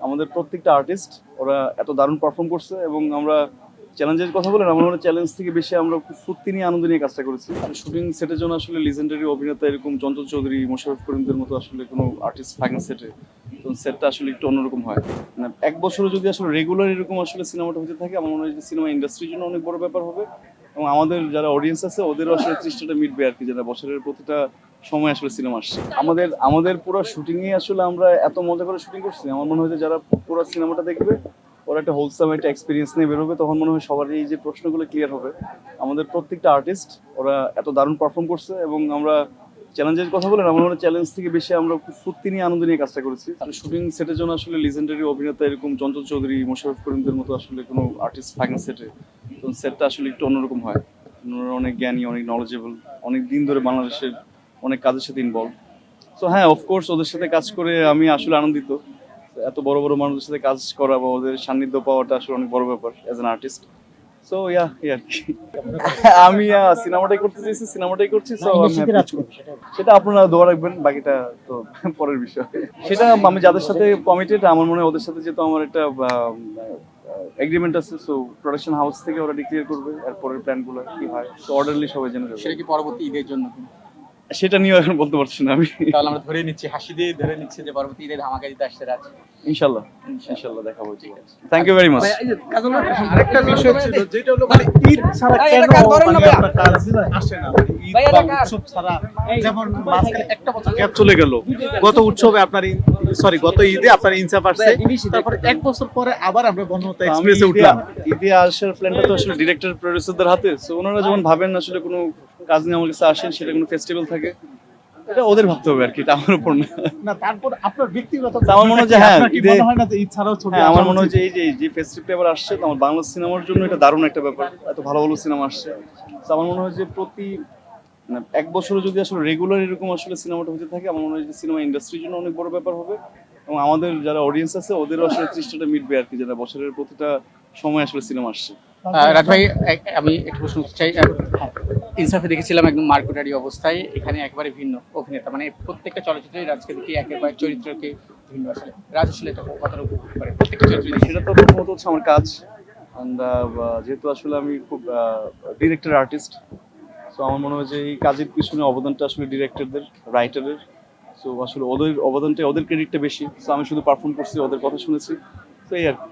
আমাদের প্রত্যেকটা আর্টিস্ট ওরা এত দারুণ পারফর্ম করছে এবং আমরা চ্যালেঞ্জের কথা বলেন আমার মনে হয় চ্যালেঞ্জ থেকে বেশি আমরা খুব ফুর্তি নিয়ে আনন্দ নিয়ে কাজটা করেছি। শুটিং সেটের জন্য আসলে লিজেন্ডারি অভিনেতা এরকম চঞ্চল চৌধুরী, মোশাররফ করিমদের মতো আসলে কোনো আর্টিস্ট থাকে না সেটে, তো সেটটা আসলে একটু অন্যরকম হয়। মানে এক বছরে যদি আসলে রেগুলার এরকম আসলে সিনেমাটা হতে থাকে আমার মনে হয় যে সিনেমা ইন্ডাস্ট্রির জন্য অনেক বড় ব্যাপার হবে এবং আমাদের যারা অডিয়েন্স আছে ওদেরও আসলে তৃষ্ণাটা মিটবে আর কি, যারা বছরের প্রতিটা সময় আসলে সিনেমা আসছে। আমাদের আমাদের পুরো শুটিংয়ে আসলে আমরা এত মজা করে শুটিং করছি, আমার মনে হয় যে যারা পুরো সিনেমাটা দেখবে ওরা একটা হোলসাম একটা এক্সপিরিয়েন্স নিয়ে বেরোবে, তখন মনে হয় সবারই এই যে প্রশ্নগুলো ক্লিয়ার হবে। আমাদের প্রত্যেকটা আর্টিস্ট ওরা এত দারুণ পারফর্ম করছে এবং আমরা চ্যালেঞ্জের কথা বলেন আমার মনে হয় চ্যালেঞ্জ থেকে বেশি আমরা খুব ফুর্তি নিয়ে আনন্দ নিয়ে কাজটা করেছি। শুটিং সেটের জন্য আসলে লিজেন্ডারি অভিনেতা এরকম চঞ্চল চৌধুরী, মোশাররফ করিমদের মতো আসলে কোনো আর্টিস্ট থাকে না সেটে, তো সেটটা আসলে একটু অন্যরকম হয়। ওনারা অনেক জ্ঞানী, অনেক নলেজেবল, অনেক দিন ধরে বাংলাদেশের অনেক কাজের সাথে ইনভলভ। সো হ্যাঁ, অফকোর্স ওদের সাথে কাজ করে আমি আসলে আনন্দিত। এত বড় বড় মানুষদের সাথে কাজ করা বা ওদের সান্নিধ্য পাওয়াটা আসলে অনেক বড় ব্যাপার অ্যাজ অ্যান আর্টিস্ট। সো এই আর কি। আমি সিনেমাটাই করতে চাইছি, সিনেমাটাই করছি। সো সেটা আপনারা দোয়া রাখবেন, বাকিটা তো পরের বিষয়। সেটা আমি যাদের সাথে কমিটেড আমার মনে হয় ওদের সাথে যেহেতু আমার একটা এগ্রিমেন্ট আছে, সো প্রোডাকশন হাউস থেকে ওরা ডিক্লেয়ার করবে আর পরের প্ল্যানগুলো কি হয়, তো অর্ডারলি সবাই জেনে যাবে। সেটা কি পরবর্তী ঈদের জন্য? সেটা নিয়ে এখন বলতে পারছি না আমি। তাহলে আমরা ধরে নিচ্ছি, হাসি দিয়ে ধরে নিচ্ছি যে পরবর্তী ঈদে ধামাকা দিতে আসছে রাজ। ইনশাল্লাহ দেখা হবে। Thank you very much. আরেকটা বিষয় ছিল যেটা হলো মানে ঈদ ছাড়া কেন মানে আপনার কাজ আসে না, মানে ঈদ বা উৎসব ছাড়া, যেমন মাঝখানে একটা বছর গ্যাপ চলে গেল, গত উৎসবে আপনার গত ঈদে আপনার ইনসাফ আসছে, তারপরে এক বছর পরে আবার আমরা বনলতা এক্সপ্রেসে উঠলাম। ঈদে আসার প্ল্যানটা তো আসলে ডিরেক্টর প্রডিউসারদের হাতে, সো ওনারা যখন ভাবেন আসলে কোনো কাজ নিয়ে আমার কাছে আসেন, সেটা কোনো ফেস্টিভ্যাল থাকে, এটা ওদের ভাবতে হবে আর কি, এটা আমার উপর না। না, তারপর আপনার ব্যক্তিগত আমার মনে হয় যে হ্যাঁ, ঈদে মনে হয় না যে ঈদ ছাড়াও ছবি হ্যাঁ আমার মনে হয় যে এই যে ফেস্টিভ্যাল এবার আসছে, তো আমার বাংলা সিনেমার জন্য এটা দারুণ একটা ব্যাপার, এত ভালো ভালো সিনেমা আসছে। তো আমার মনে হয় যে প্রতি মানে এক বছরে যদি আসলে রেগুলার এরকম আসলে সিনেমাটা হতে থাকে আমার মনে হয় যে সিনেমা ইন্ডাস্ট্রির জন্য অনেক বড় ব্যাপার হবে এবং আমাদের যারা অডিয়েন্স আছে ওদেরও আসলে তৃষ্ণাটা মিটবে আর কি, যারা বছরের প্রতিটা সময় আসলে সিনেমা আসছে। রাজ ভাই, আমি একটু প্রশ্ন করতে চাই। ইনসাফে দেখেছিলাম একদম মার্কেটারি অবস্থায়, এখানে একেবারে ভিন্ন অভিনেতা, মানে প্রত্যেকটা চলচ্চিত্রে রাজকে দেখি একেবারে চরিত্রকে ভিন্ন। আসলে রাজ আসলে এটা কতটা উপভোগ করে প্রত্যেকটা চরিত্র? সেটা তো প্রথমত হচ্ছে আমার কাজ, যেহেতু আসলে আমি খুব ডিরেক্টর আর্টিস্ট, সো আমার মনে হয় যে এই কাজের পিছনে অবদানটা আসলে ডিরেক্টরদের, রাইটারের। সো আসলে ওদের অবদানটা, ওদের ক্রেডিটটা বেশি। সো আমি শুধু পারফর্ম করছি, ওদের কথা শুনেছি, তো এই আর কি।